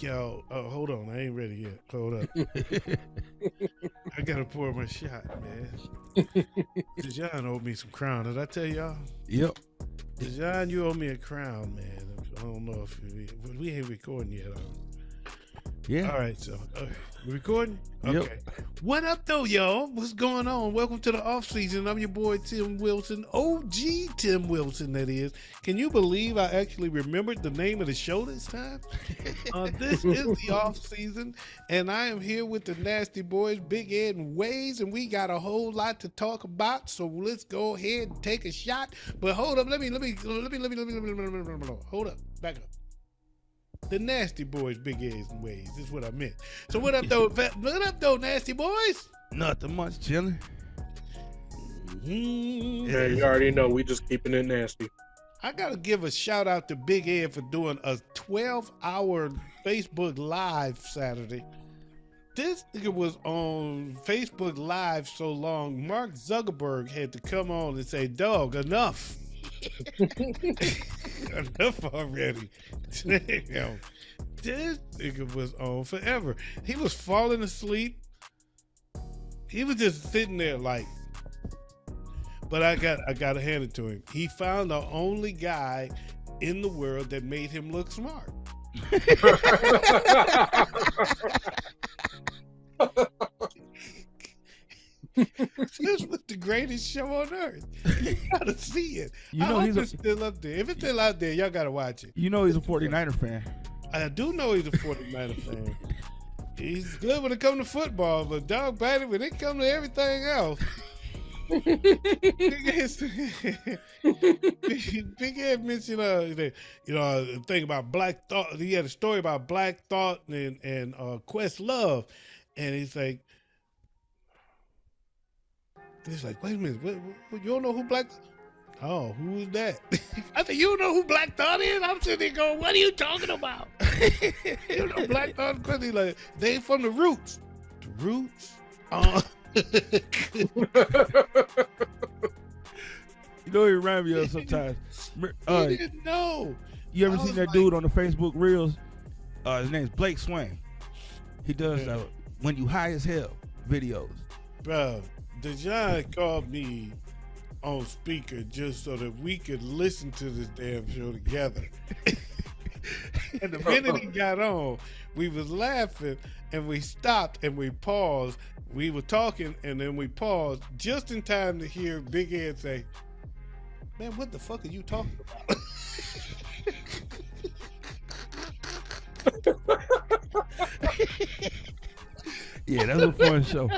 Yo, hold on. I ain't ready yet. Hold up. I gotta pour my shot, man. Dijon owed me some crown. Did I tell y'all? Yep. Dijon, you owe me a crown, man. I don't know if we ain't recording yet. Yeah. All right, so we recording? Yep. Okay. What up, though, y'all? What's going on? Welcome to the Offseason. I'm your boy, Tim Wilson. OG Tim Wilson, that is. Can you believe I actually remembered the name of the show this time? This is the Offseason, and I am here with the Nasty Boys, Big Ed and Waze, and we got a whole lot to talk about, so let's go ahead and take a shot. But hold up, let me hold up, back up. The Nasty Boys, Big Ed's and Ways. This is what I meant. So what up, though, Nasty Boys? Nothing much, chilling. Yeah, you already know we just keeping it nasty. I gotta give a shout out to Big Ed for doing a 12-hour Facebook Live Saturday. This nigga was on Facebook Live so long, Mark Zuckerberg had to come on and say, "Dog, enough." Enough already. Damn. This nigga was on forever. He was falling asleep. He was just sitting there like, but I gotta hand it to him. He found the only guy in the world that made him look smart. This was the greatest show on earth. You gotta see it. You know I hope it's still up there. If it's still out there, y'all gotta watch it. You know he's a 49er fan. I do know he's a 49er fan. He's good when it comes to football, but dog bad when it comes to everything else. Big Ed mentioned the thing about Black Thought. He had a story about Black Thought and Questlove, and he's like, wait a minute, what, you don't know who Black? Oh, who is that? I said, you don't know who Black Thought is? I'm sitting there going, what are you talking about? You know Black Thought? Because he's like, they from the Roots. The Roots? You know he remind me of sometimes. You didn't know. You ever seen that dude on the Facebook Reels? His name's Blake Swain. He does when you high as hell videos. Bro, Dijon called me on speaker just so that we could listen to this damn show together. And the minute he got on, we was laughing and we stopped and we paused. We were talking and then we paused just in time to hear Big Ed say, "Man, what the fuck are you talking about?" Yeah, that was a fun show.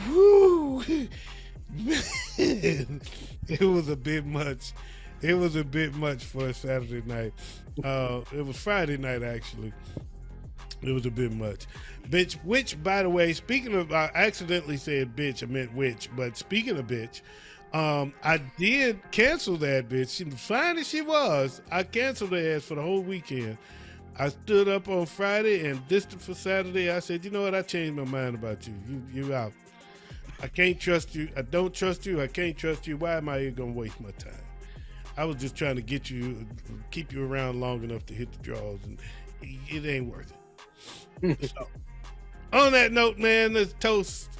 Woo. Man, it was a bit much. It was a bit much for a Saturday night. It was Friday night, actually. It was a bit much. Bitch, which, by the way, speaking of, I accidentally said bitch, I meant witch, but speaking of bitch, I did cancel that bitch. She was fine as she was. I canceled her ass for the whole weekend. I stood up on Friday and distant for Saturday. I said, you know what? I changed my mind about you. You out. I can't trust you. I don't trust you. I can't trust you. Why am I even going to waste my time? I was just trying to get you, keep you around long enough to hit the draws, and it ain't worth it. So, on that note, man, let's toast.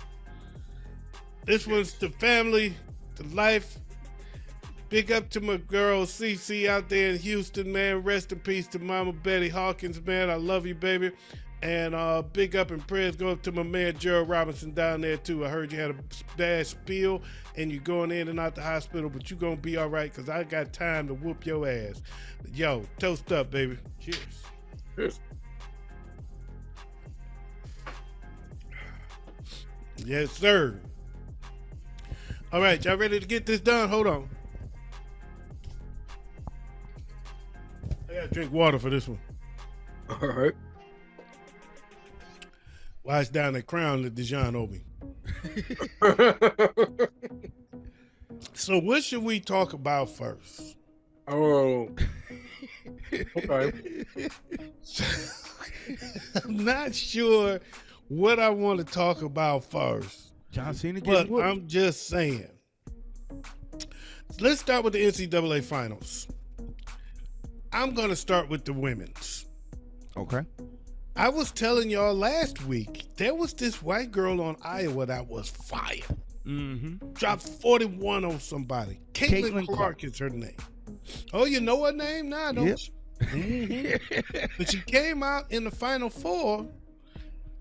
This one's to family, to life. Big up to my girl CC out there in Houston, man. Rest in peace to Mama Betty Hawkins, man. I love you, baby. And big up and prayers go up to my man Gerald Robinson down there too. I heard you had a bad spill and you're going in and out the hospital, but you're gonna be all right because I got time to whoop your ass. Yo, toast up, baby. Cheers. Cheers. Yes, sir. All right, y'all ready to get this done? Hold on. I gotta drink water for this one. All right. Wash down that crown that Dijon owed me. So what should we talk about first? Oh. Okay. I'm not sure what I want to talk about first. John Cena But I'm just saying. Let's start with the NCAA finals. I'm going to start with the women's. Okay. I was telling y'all last week, there was this white girl on Iowa that was fire. Mm-hmm. Dropped 41 on somebody. Caitlin Clark is her name. Oh, you know her name? Nah, don't Yep. you? But she came out in the Final Four,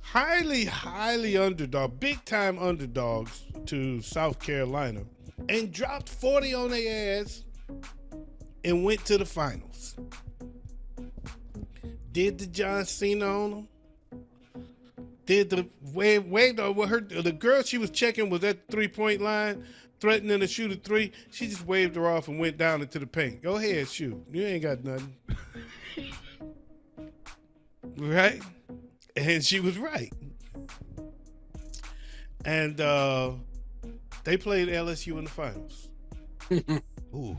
highly underdog, big time underdogs to South Carolina, and dropped 40 on their ass and went to the finals. Did the John Cena on them. Did the wave over her. The girl she was checking was at the 3-point line, threatening to shoot a three. She just waved her off and went down into the paint. Go ahead, shoot. You ain't got nothing. Right? And she was right. And they played LSU in the finals. Ooh.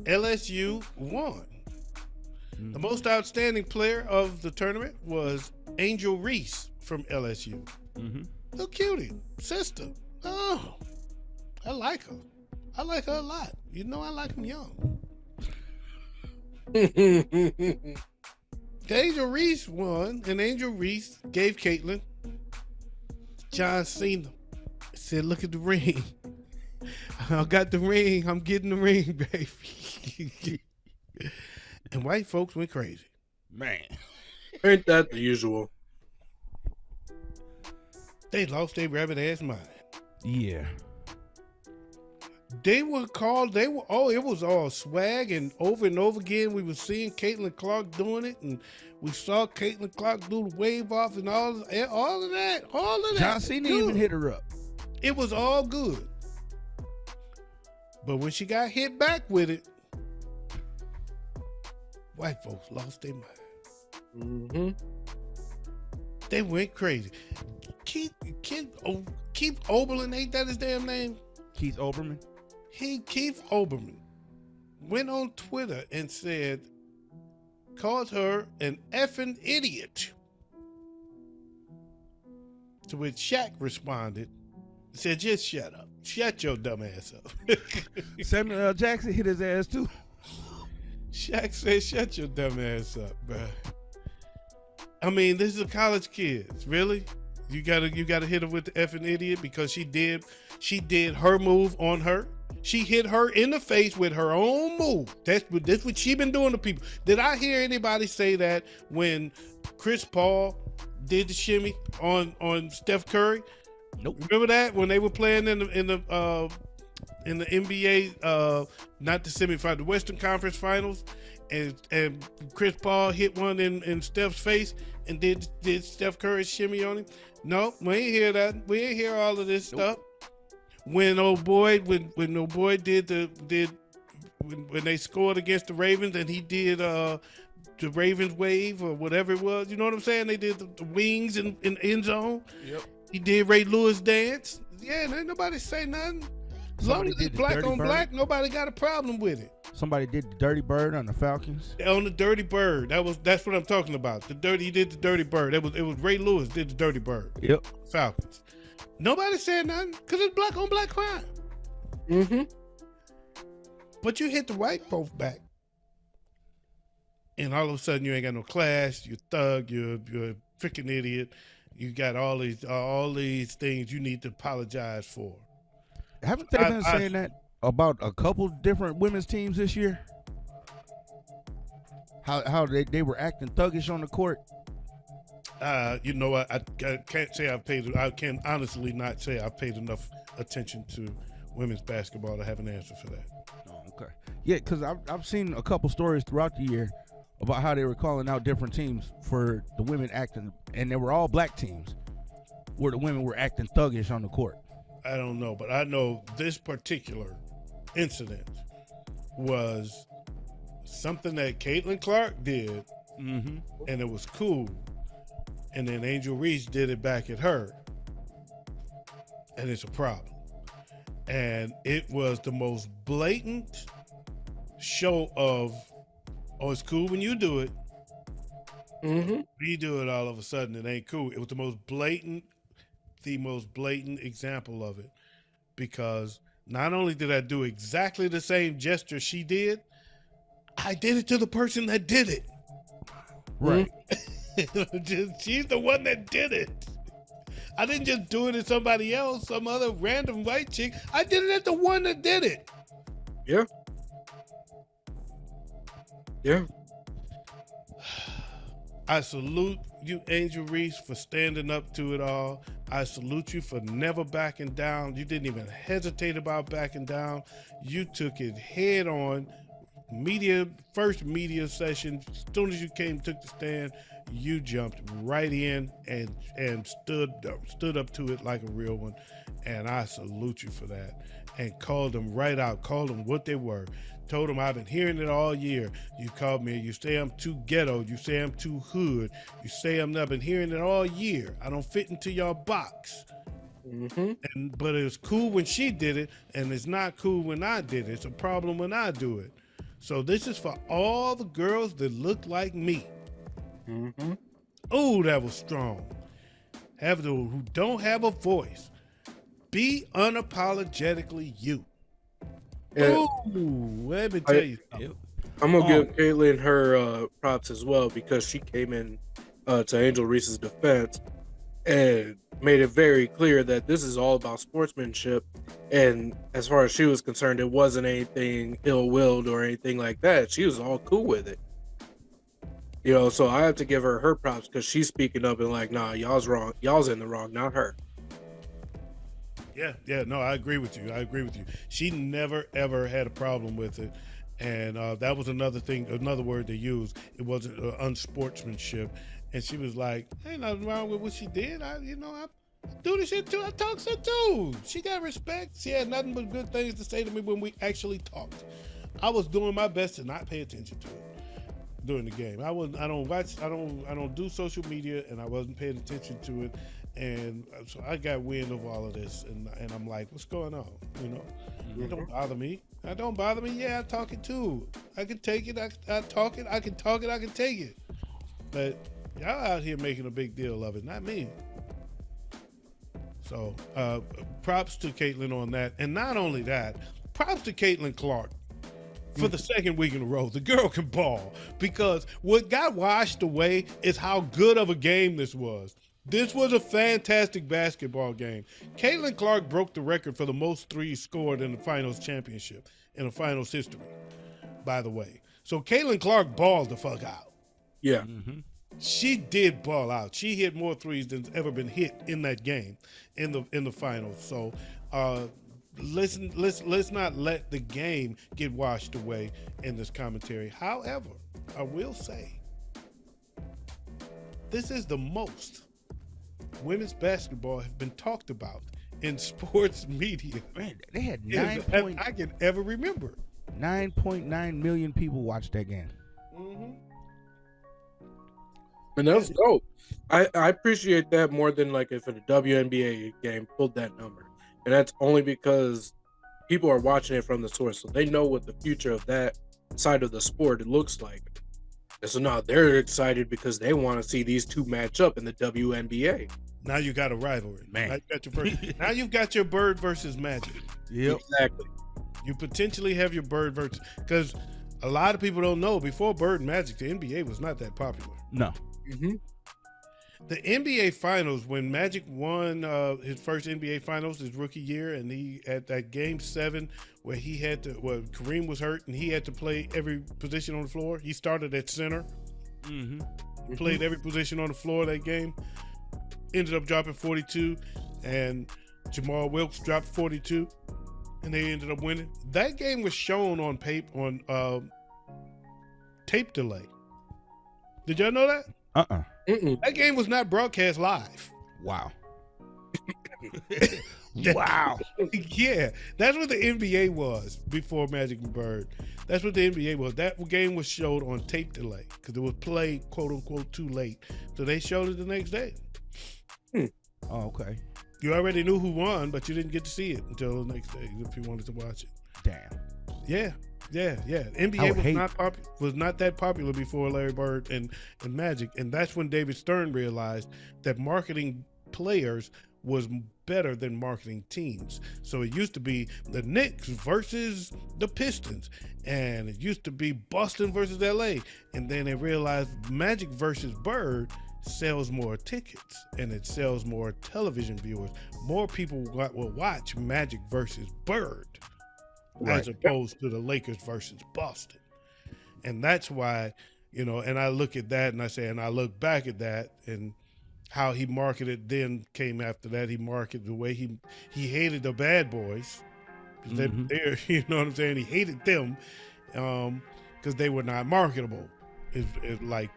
LSU won. The most outstanding player of the tournament was Angel Reese from LSU. Mm-hmm. Little cutie, sister. Oh, I like her. I like her a lot. You know I like them young. Angel Reese won, and Angel Reese gave Caitlin John Cena. Said, look at the ring. I got the ring. I'm getting the ring, baby. And white folks went crazy. Man. Ain't that the usual? They lost their rabbit ass mind. Yeah. They were called, it was all swag, and over again, we were seeing Caitlin Clark doing it, and we saw Caitlin Clark do the wave off and all of that. John Cena even hit her up. It was all good. But when she got hit back with it, white folks lost their mind. Mm-hmm. They went crazy. Keith Oberlin, ain't that his damn name? Keith Olbermann. Keith Olbermann went on Twitter and called her an effing idiot. To which Shaq responded, said, just shut up. Shut your dumb ass up. Samuel L. Jackson hit his ass too. Shaq said, shut your dumb ass up, bro. I mean, this is a college kid. Really? You gotta hit her with the effing idiot because she did her move on her. She hit her in the face with her own move. That's what she been doing to people. Did I hear anybody say that when Chris Paul did the shimmy on Steph Curry? Nope. Remember that when they were playing in the NBA, not the semifinal, the Western Conference Finals, and Chris Paul hit one in Steph's face and did Steph Curry shimmy on him? No, we ain't hear that. We ain't hear all of this stuff. When old boy did when they scored against the Ravens and he did the Ravens wave or whatever it was, you know what I'm saying? They did the wings in end zone. Yep. He did Ray Lewis dance. Yeah, ain't nobody say nothing. As long as it's black on black, nobody got a problem with it. Somebody did the Dirty Bird on the Falcons. On the Dirty Bird, that's what I'm talking about. He did the Dirty Bird. It was Ray Lewis did the Dirty Bird. Yep. Falcons. Nobody said nothing because it's black on black crime. Mm-hmm. But you hit the white folks back, and all of a sudden you ain't got no class. You're a thug. You're a freaking idiot. You got all these things you need to apologize for. Haven't they been saying that about a couple different women's teams this year? How they were acting thuggish on the court? You know what? I can't say I can honestly not say I've paid enough attention to women's basketball to have an answer for that. Oh, okay. Yeah, because I've seen a couple stories throughout the year about how they were calling out different teams for the women acting, and they were all black teams where the women were acting thuggish on the court. I don't know, but I know this particular incident was something that Caitlin Clark did, and it was cool. And then Angel Reese did it back at her, and it's a problem. And it was the most blatant show of, oh, it's cool when you do it. Mm-hmm. We do it all of a sudden, it ain't cool. It was the most blatant example of it, because not only did I do exactly the same gesture she did, I did it to the person that did it. Right. She's the one that did it. I didn't just do it to somebody else, some other random white chick. I did it at the one that did it. Yeah. Yeah. I salute you, Angel Reese, for standing up to it all. I salute you for never backing down. You didn't even hesitate about backing down. You took it head on. First media session, as soon as you took the stand, you jumped right in and stood up to it like a real one. And I salute you for that. And called them right out, called them what they were. Told them, I've been hearing it all year. You called me, you say I'm too ghetto, you say I'm too hood, you say I've been hearing it all year. I don't fit into your box. But it was cool when she did it, and it's not cool when I did it. It's a problem when I do it. So this is for all the girls that look like me. Oh, that was strong. Who don't have a voice. Be unapologetically you. Yeah. Ooh, let me tell you something. I'm gonna give Caitlyn her props as well, because she came in to Angel Reese's defense and made it very clear that this is all about sportsmanship. And as far as she was concerned, it wasn't anything ill-willed or anything like that. She was all cool with it. You know, so I have to give her props, because she's speaking up and like, nah, y'all's wrong. Y'all's in the wrong, not her. Yeah, no, I agree with you. She never, ever had a problem with it. And that was another word they used. It wasn't unsportsmanship. And she was like, ain't nothing wrong with what she did. I do this shit too. I talk shit too. She got respect. She had nothing but good things to say to me when we actually talked. I was doing my best to not pay attention to it during the game. I don't do social media, and I wasn't paying attention to it. And so I got wind of all of this, and I'm like, what's going on? You know, It don't bother me. That don't bother me. Yeah, I talk it too. I can take it. I talk it. I can talk it. I can take it. But y'all out here making a big deal of it, not me. So props to Caitlyn on that. And not only that, props to Caitlin Clark for the second week in a row. The girl can ball, because what got washed away is how good of a game this was. This was a fantastic basketball game. Caitlin Clark broke the record for the most threes scored in the finals championship, in the finals history, by the way. So Caitlin Clark balled the fuck out. Yeah. She did ball out. She hit more threes than's ever been hit in that game, in the finals. So let's not let the game get washed away in this commentary. However, I will say this is the most women's basketball have been talked about in sports media. Man, they had I can ever remember. 9.9 million people watched that game. And that's dope. I appreciate that more than like if a WNBA game pulled that number. And that's only because people are watching it from the source, so they know what the future of that side of the sport looks like. And so now they're excited because they want to see these two match up in the WNBA. Now you got a rivalry, man. Now you've got your Bird versus Magic. Yep, exactly. You potentially have your Bird versus, because a lot of people don't know, before Bird and Magic, the NBA was not that popular. No. The NBA Finals, when Magic won his first NBA Finals his rookie year, and he at that Game 7 where Kareem was hurt and he had to play every position on the floor. He started at center. He played every position on the floor that game. Ended up dropping 42, and Jamal Wilkes dropped 42, and they ended up winning. That game was shown on tape delay. Did y'all know that? That game was not broadcast live. Wow. Wow. Yeah, that's what the NBA was before Magic and Bird. That's what the NBA was. That game was showed on tape delay because it was played, quote unquote, too late. So they showed it the next day. Oh, okay. You already knew who won, but you didn't get to see it until the next day if you wanted to watch it. Damn. Yeah. NBA was not that popular before Larry Bird and Magic, and that's when David Stern realized that marketing players was better than marketing teams. So it used to be the Knicks versus the Pistons, and it used to be Boston versus LA, and then they realized Magic versus Bird sells more tickets and it sells more television viewers. More people will watch Magic versus Bird as opposed to the Lakers versus Boston. And that's why, and I look at that and I say, and I look back at that and how he marketed then came after that. He marketed the way he hated the bad boys. They're, you know what I'm saying? He hated them because they were not marketable. Like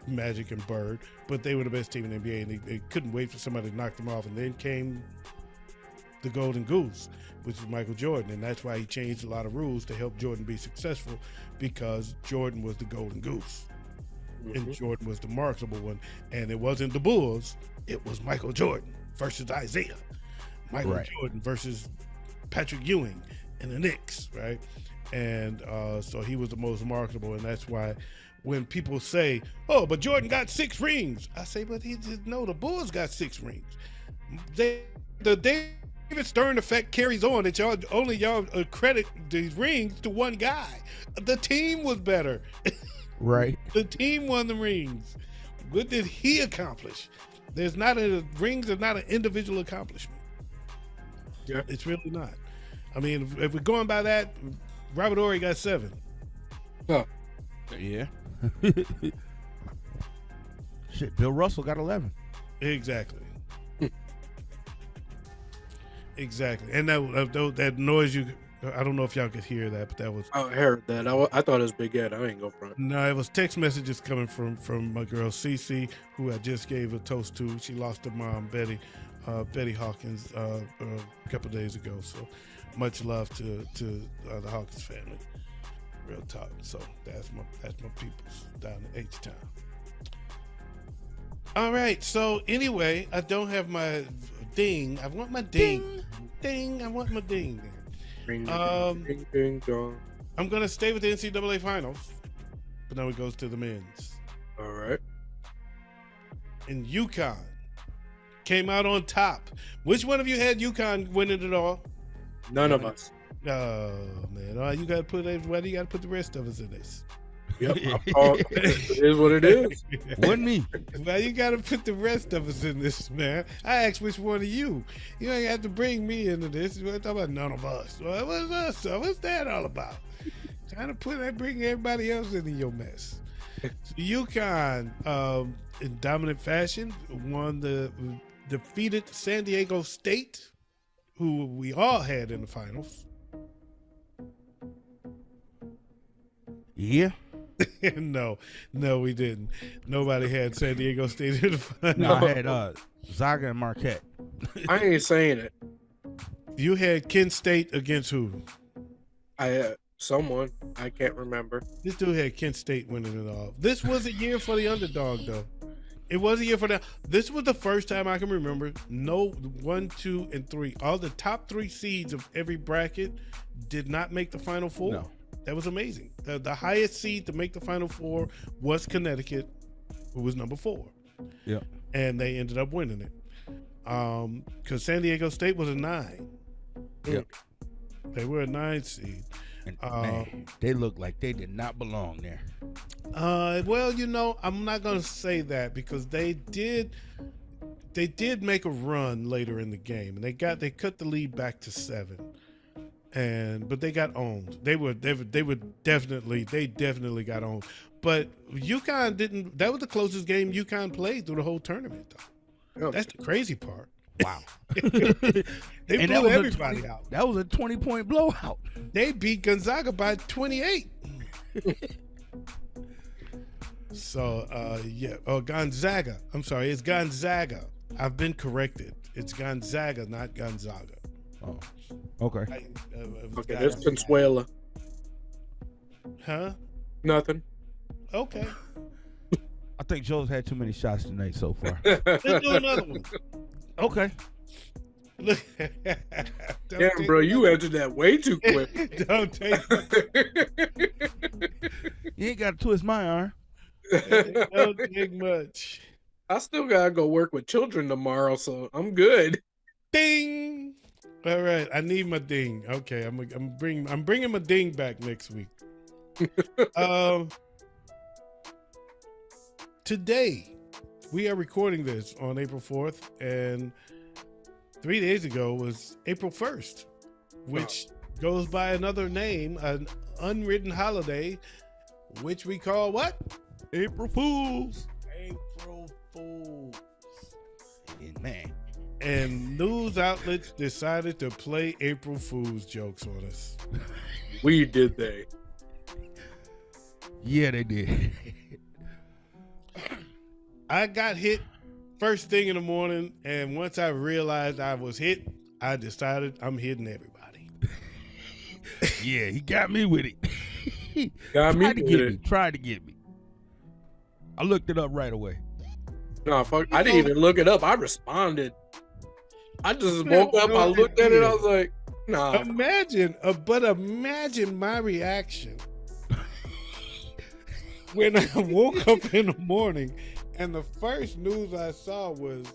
Magic and Bird, but they were the best team in the NBA, and they couldn't wait for somebody to knock them off. And then came the Golden Goose, which is Michael Jordan, and that's why he changed a lot of rules to help Jordan be successful, because Jordan was the Golden Goose, and Jordan was the marketable one. And it wasn't the Bulls; it was Michael Jordan versus Isaiah, Michael Jordan versus Patrick Ewing and the Knicks, right? And so he was the most marketable, and that's why when people say, "Oh, but Jordan got 6 rings," I say, "But he just the Bulls got 6 rings." The David Stern effect carries on. That y'all credit these rings to one guy. The team was better. Right. The team won the rings. What did he accomplish? Rings are not an individual accomplishment. Yeah, it's really not. I mean, if we're going by that, Robert Horry got 7. Oh. Yeah. Shit, Bill Russell got 11. Exactly. Exactly. And that noise I don't know if y'all could hear that, but that was. I heard that. I thought it was Big Ed. I ain't go front. No, it was text messages coming from my girl Cece, who I just gave a toast to. She lost her mom, Betty Hawkins, a couple days ago. So much love to the Hawkins family. Real talk. So that's my peoples down in H-Town. All right. So anyway, I don't have my ding. I want my ding. Ding. I want my ding. Ding, ding, ding, dong. I'm gonna stay with the NCAA finals, but now it goes to the men's. All right. And UConn came out on top. Which one of you had UConn winning it all? None of us. Oh man! Why do you gotta put the rest of us in this? Yep. It is what it is. Wasn't me. Why you gotta put the rest of us in this, man? I asked which one of you. You ain't have to bring me into this. We're talking about none of us. Well, what's us? So what's that all about? Trying to bring everybody else into your mess. So UConn, in dominant fashion, defeated San Diego State, who we all had in the finals. Yeah. No, we didn't. Nobody had San Diego State in the finals. No, I had Zaga and Marquette. I ain't saying it. You had Kent State against who? I had someone. I can't remember. This dude had Kent State winning it all. This was a year for the underdog, though. It was a year for that. This was the first time I can remember. No 1, 2, and 3. All the top 3 seeds of every bracket did not make the Final Four. No. That was amazing. The highest seed to make the Final Four was Connecticut, who was number 4. Yeah. And they ended up winning it. Because San Diego State was a 9. Yep. They were a 9 seed. And man, they looked like they did not belong there. Well, I'm not going to say that, because they did make a run later in the game, and they cut the lead back to 7. But they got owned. They definitely got owned. But UConn didn't. That was the closest game UConn played through the whole tournament, though. Oh. That's the crazy part. Wow. They blew everybody out. That was a 20-point blowout. They beat Gonzaga by 28. So yeah. Oh, Gonzaga. I'm sorry. It's Gonzaga. I've been corrected. It's Gonzaga, not Gonzaga. Oh. Okay. Okay, there's Consuela. Huh? Nothing. Okay. I think Joe's had too many shots tonight so far. Let's do another one. Okay. Look. Damn, bro, you answered that way too quick. Don't take. You ain't got to twist my arm. Don't take much. I still gotta go work with children tomorrow, so I'm good. Ding. All right, I need my ding. Okay, I'm bringing my ding back next week. Today we are recording this on April 4th, and 3 days ago was April 1st, which goes by another name, an unwritten holiday, which we call what? April Fools. April Fools. Man. And news outlets decided to play April Fools jokes on us. We did they. Yeah, they did. I got hit first thing in the morning, and once I realized I was hit, I decided I'm hitting everybody. Yeah, he got me with it. Got me Tried to get me. I looked it up right away. No, fuck. I didn't even look it up. I responded. I just woke up. I looked at it. I was like, nah. Imagine my reaction when I woke up in the morning and the first news I saw was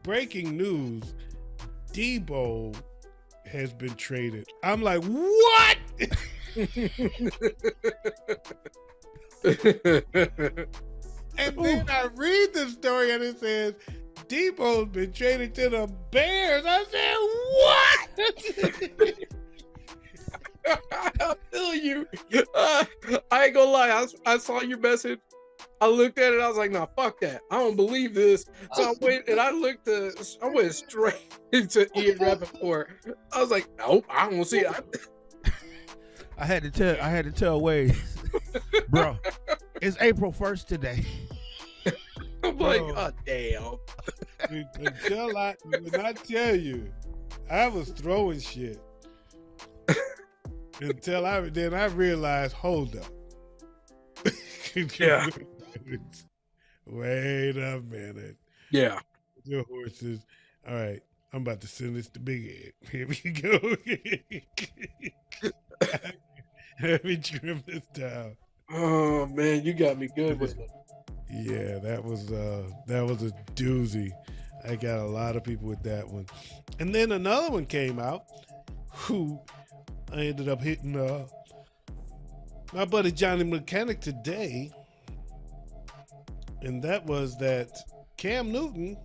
breaking news. Debo has been traded. I'm like, what? And then I read the story and it says Debo's been traded to the Bears. I said, what? I feel you. I ain't gonna lie. I saw your message. I looked at it. I was like, "Nah, fuck that. I don't believe this." So I went and I went straight into Ian Rappaport. I was like, "Nope, I don't see it." I had to tell Wade, bro, it's April 1st today. I'm like, oh damn. When I tell you, I was throwing shit until I realized, hold up. Yeah. Wait a minute. Yeah. Your horses. All right. I'm about to send this to Big Ed. Here we go. Let me trim this down. Oh man, you got me good with it. Yeah, that was a doozy. I got a lot of people with that one. And then another one came out who I ended up hitting my buddy Johnny Mechanic today. And that was that Cam Newton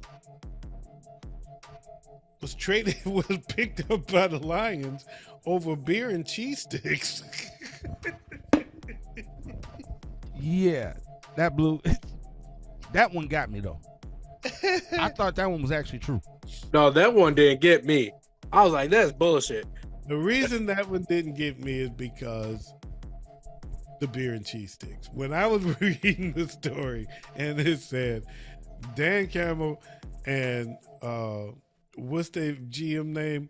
was picked up by the Lions over beer and cheese sticks. Yeah, that one got me though. I thought that one was actually true. No, that one didn't get me. I was like, that's bullshit. The reason that one didn't get me is because the beer and cheese sticks. When I was reading the story and it said Dan Campbell and what's the GM name?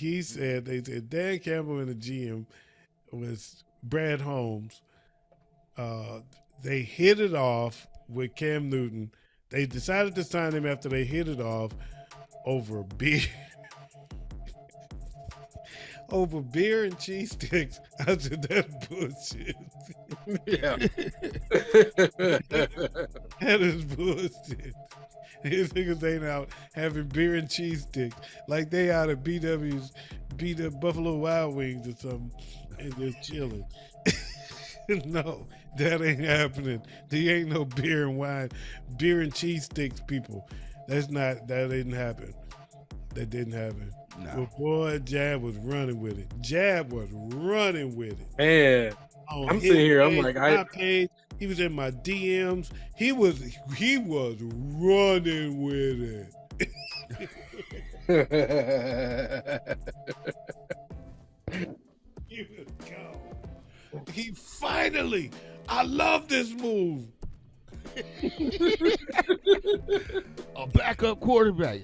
They said Dan Campbell and the GM was Brad Holmes. They hit it off with Cam Newton. They decided to sign him after they hit it off over beer. Over beer and cheese sticks. I said, that's bullshit. Yeah. That is bullshit. These niggas ain't out having beer and cheese sticks like they out at BW's Buffalo Wild Wings or something and just chilling. No, that ain't happening. There ain't no beer and cheese sticks, people. That didn't happen. That didn't happen. No. But boy, Jab was running with it. Man, I'm sitting here. I'm like, he was in my DMs. He was running with it. He was gone. He finally. I love this move. A backup quarterback.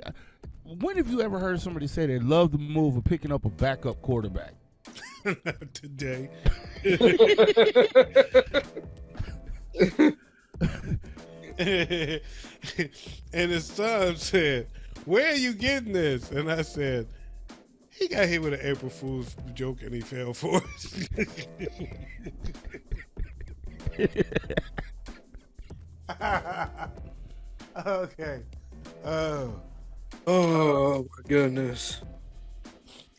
When have you ever heard somebody say they love the move of picking up a backup quarterback? Not today. And his son said, "Where are you getting this?" And I said, "He got hit with an April Fool's joke and he fell for it." Okay. Oh. Oh my goodness.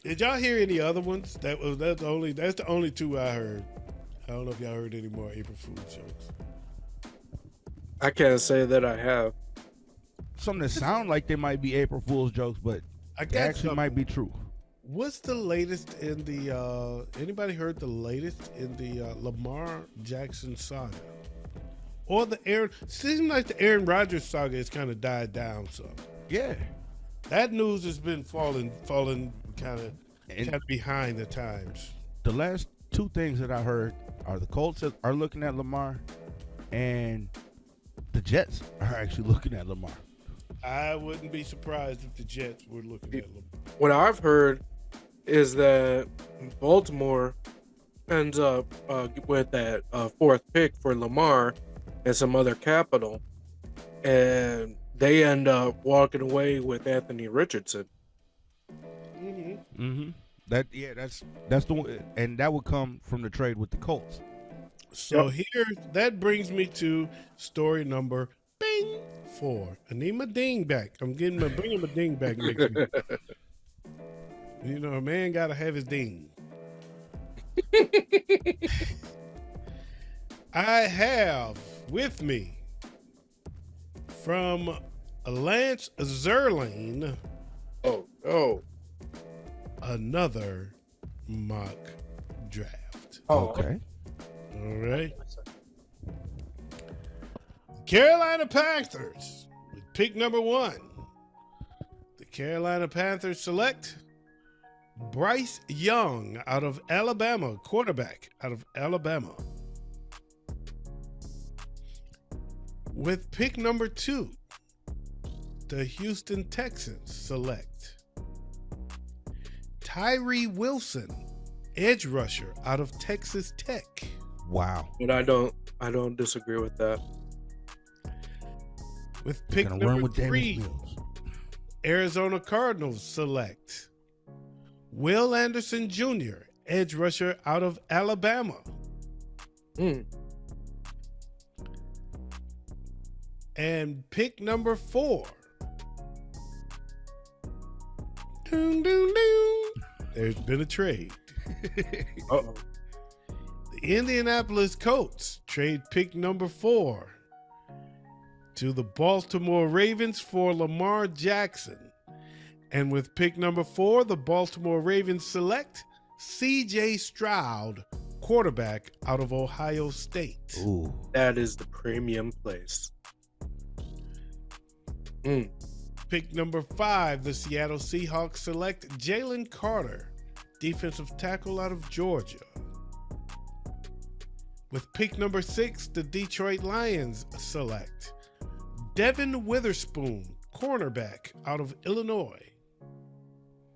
Did y'all hear any other ones? That's the only two I heard. I don't know if y'all heard any more April Fool's jokes. I can't say that I have. Something that sound like they might be April Fool's jokes, but I they got actually something. might be true. What's the latest in the? Anybody heard the latest in the Lamar Jackson saga, or the Aaron? Seems like the Aaron Rodgers saga has kind of died down. So Yeah. that news has been falling kind of behind the times. The last two things that I heard are the Colts are looking at Lamar, and the Jets are actually looking at Lamar. I wouldn't be surprised if the Jets were looking at Lamar. What I've heard is that Baltimore ends up with that fourth pick for Lamar and some other capital, and they end up walking away with Anthony Richardson. Mm-hmm. That's the one, and that would come from the trade with the Colts. So that brings me to story number 4. I need my ding back. bringing my ding back next week. You know, a man got to have his ding. I have with me from Lance Zerline Oh, another mock draft. Okay. All right. Carolina Panthers with pick number 1. The Carolina Panthers select Bryce Young out of Alabama, quarterback out of Alabama. With pick number 2, the Houston Texans select Tyree Wilson, edge rusher out of Texas Tech. Wow. and I don't disagree with that. With pick Gonna run number with Davis 3, Mills. Arizona Cardinals select Will Anderson Jr., edge rusher out of Alabama. And pick number 4. Doon, doon, doon. There's been a trade. Uh-oh. The Indianapolis Colts trade pick number 4 to the Baltimore Ravens for Lamar Jackson. And with pick number 4, the Baltimore Ravens select C.J. Stroud, quarterback out of Ohio State. Ooh. That is the premium place. Pick number 5, the Seattle Seahawks select Jalen Carter, defensive tackle out of Georgia. With pick number 6, the Detroit Lions select Devin Witherspoon, cornerback out of Illinois.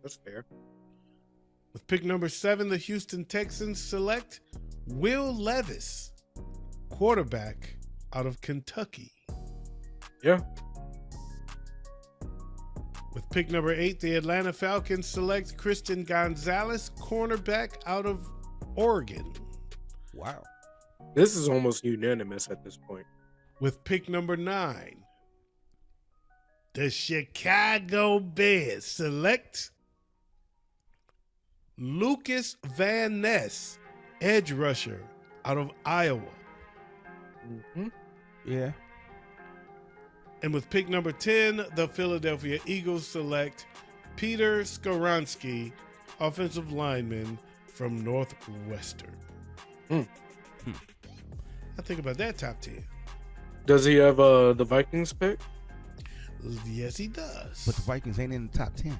That's fair. With pick number 7, the Houston Texans select Will Levis, quarterback out of Kentucky. Yeah. With pick number 8, the Atlanta Falcons select Christian Gonzalez, cornerback out of Oregon. Wow. This is almost unanimous at this point. With pick number 9, the Chicago Bears select Lucas Van Ness, edge rusher out of Iowa. Yeah. And with pick number 10, the Philadelphia Eagles select Peter Skoronski, offensive lineman from Northwestern. I think about that top 10. Does he have the Vikings pick? Yes, he does. But the Vikings ain't in the top 10.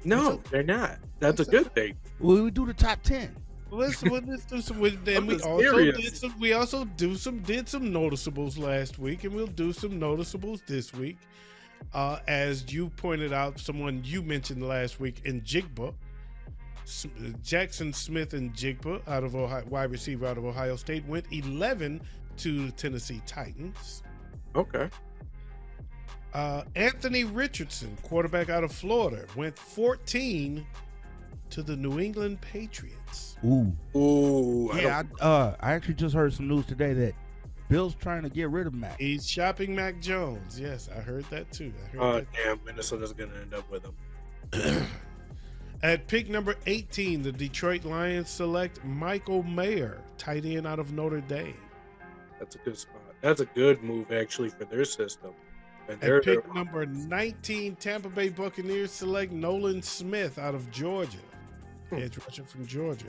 No, they're not. That's a good thing. Well, we do the top 10. Let's do some. Then we also did some noticeables last week, and we'll do some noticeables this week. As you pointed out, someone you mentioned last week in Jigba, Jackson Smith and Jigba, out of Ohio, wide receiver out of Ohio State, went 11 to the Tennessee Titans. Okay. Anthony Richardson, quarterback out of Florida, went 14 to the New England Patriots. Ooh. Ooh. Yeah, I actually just heard some news today that Bills trying to get rid of Mac. He's shopping Mac Jones. Yes, I heard that too. Damn, Minnesota's gonna end up with him. At pick number 18, the Detroit Lions select Michael Mayer, tight end out of Notre Dame. That's a good spot. That's a good move actually for their system. And At pick number 19, Tampa Bay Buccaneers select Nolan Smith out of Georgia, edge rusher from Georgia,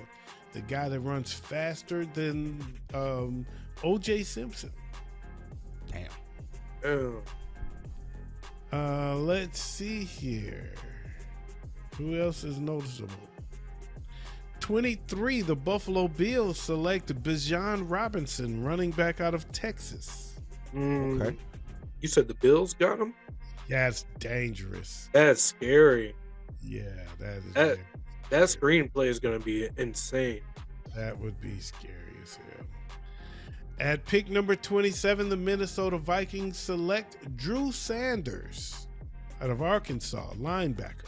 the guy that runs faster than O.J. Simpson. Damn. Let's see here. Who else is noticeable? 23, the Buffalo Bills select Bijan Robinson, running back out of Texas. Okay. You said the Bills got him? Yeah, it's dangerous. That's scary. Yeah, that is. That screenplay is going to be insane. That would be scary as hell. At pick number 27, the Minnesota Vikings select Drew Sanders out of Arkansas, linebacker.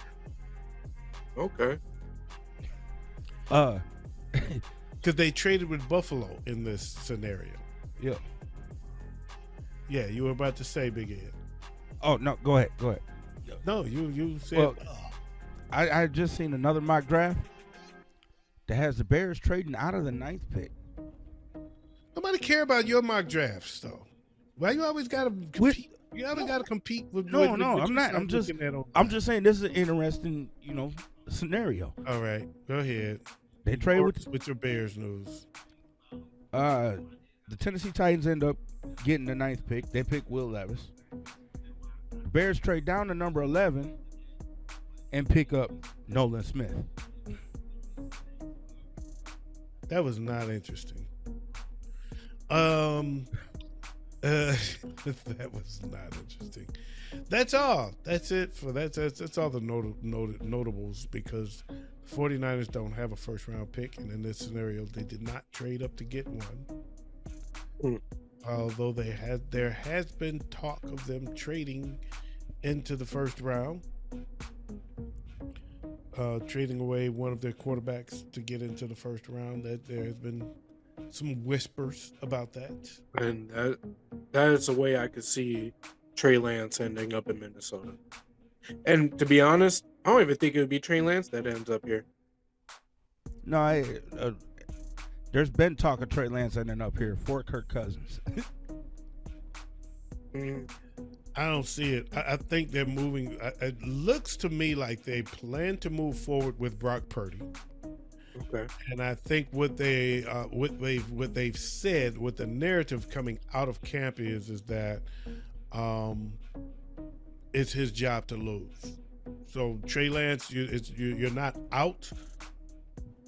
Okay. Because they traded with Buffalo in this scenario. Yeah. Yeah, you were about to say, Big Ed. Oh no, go ahead. No, you said. Well, I just seen another mock draft that has the Bears trading out of the 9th pick. Nobody care about your mock drafts, though. Why you always got to compete? You always got to compete with. No, I'm not. I'm just saying this is an interesting, scenario. All right, go ahead. They trade with your Bears news. The Tennessee Titans end up getting the 9th pick. They pick Will Levis. The Bears trade down to number 11 and pick up Nolan Smith. That was not interesting. That was not interesting. That's all. That's it for that's all the notables, because the 49ers don't have a first round pick, and in this scenario they did not trade up to get one. Although there has been talk of them trading into the first round, trading away one of their quarterbacks to get into the first round. That there has been some whispers about that. And that is a way I could see Trey Lance ending up in Minnesota. And to be honest, I don't even think it would be Trey Lance that ends up here. No, there's been talk of Trey Lance ending up here for Kirk Cousins. I don't see it. I think they're moving. It looks to me like they plan to move forward with Brock Purdy. Okay. And I think what they've said, what the narrative coming out of camp is that it's his job to lose. So Trey Lance, you're not out,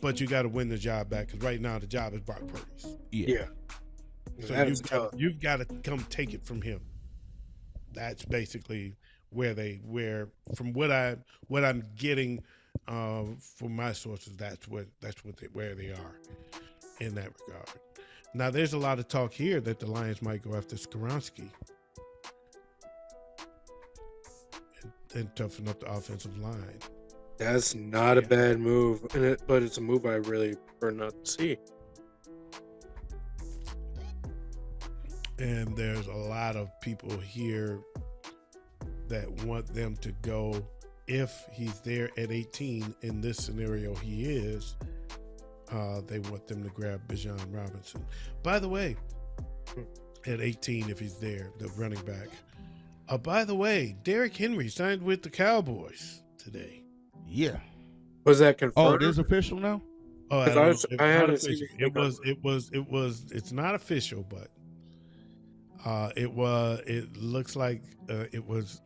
but you got to win the job back, because right now the job is Brock Purdy's. Yeah. So you've got to come take it from him. That's basically where from what I'm getting from my sources, where they are in that regard. Now, there's a lot of talk here that the Lions might go after Skoronski and toughen up the offensive line. That's not a bad move, but it's a move I really prefer not to see. And there's a lot of people here that want them to go, if he's there at 18, in this scenario he is, they want them to grab Bijan Robinson. By the way, at 18, if he's there, the running back. By the way, Derrick Henry signed with the Cowboys today. Yeah. Was that confirmed? Oh, it is official now? Oh, I hadn't seen it. It's not official, but it looks like it was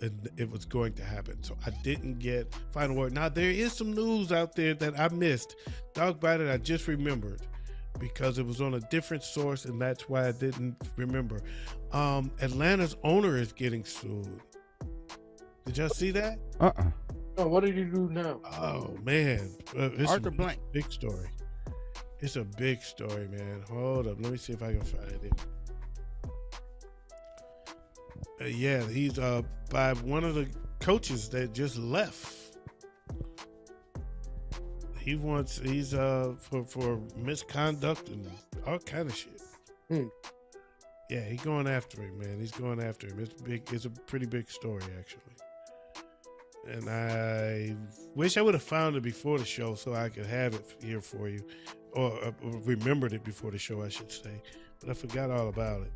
going to happen. So I didn't get final word. Now, there is some news out there that I missed. Dog about it, I just remembered, because it was on a different source, and that's why I didn't remember. Atlanta's owner is getting sued. Did y'all see that? Oh, what did you do now? Oh man, it's Arthur Blank. Big story. It's a big story, man. Hold up, let me see if I can find it. Yeah, he's by one of the coaches that just left. He's for misconduct and all kind of shit. Yeah, he's going after him, man. He's going after him. It's big. It's a pretty big story, actually. And I wish I would have found it before the show so I could have it here for you, or remembered it before the show, I should say. But I forgot all about it.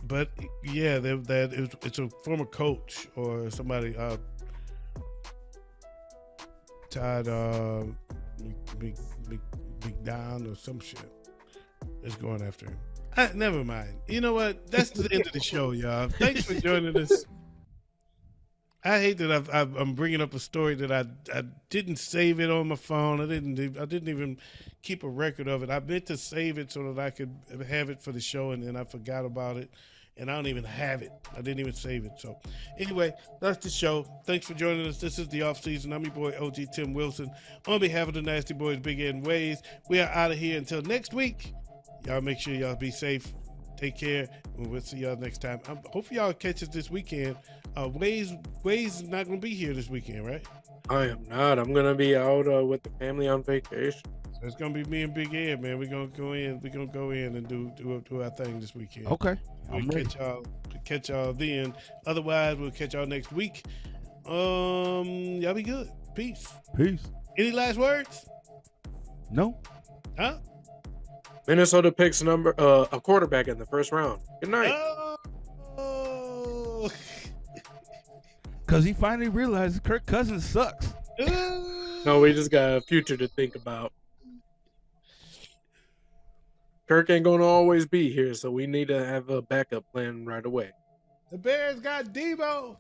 But yeah, it's a former coach or somebody, Todd McDonald or some shit is going after him. Never mind. You know what? That's the end of the show, y'all. Thanks for joining us. I hate that I'm bringing up a story that I didn't save it on my phone. I didn't even keep a record of it. I meant to save it so that I could have it for the show, and then I forgot about it, and I don't even have it. I didn't even save it. So anyway, that's the show. Thanks for joining us. This is the Offseason. I'm your boy OG Tim Wilson. On behalf of the Nasty Boys, Big Ed and Ways, we are out of here until next week. Y'all make sure y'all be safe. Take care, and we'll see y'all next time. Hopefully y'all catch us this weekend. Waze is not going to be here this weekend, right? I am not. I'm going to be out with the family on vacation. So it's going to be me and Big Ed, man. We're going to go in. We're going to go in and do our thing this weekend. Okay. We'll catch y'all then. Otherwise, we'll catch y'all next week. Y'all be good. Peace. Any last words? No. Huh? Minnesota picks a quarterback in the first round. Good night. Oh. Because he finally realized Kirk Cousins sucks. No, we just got a future to think about. Kirk ain't going to always be here, so we need to have a backup plan right away. The Bears got Debo.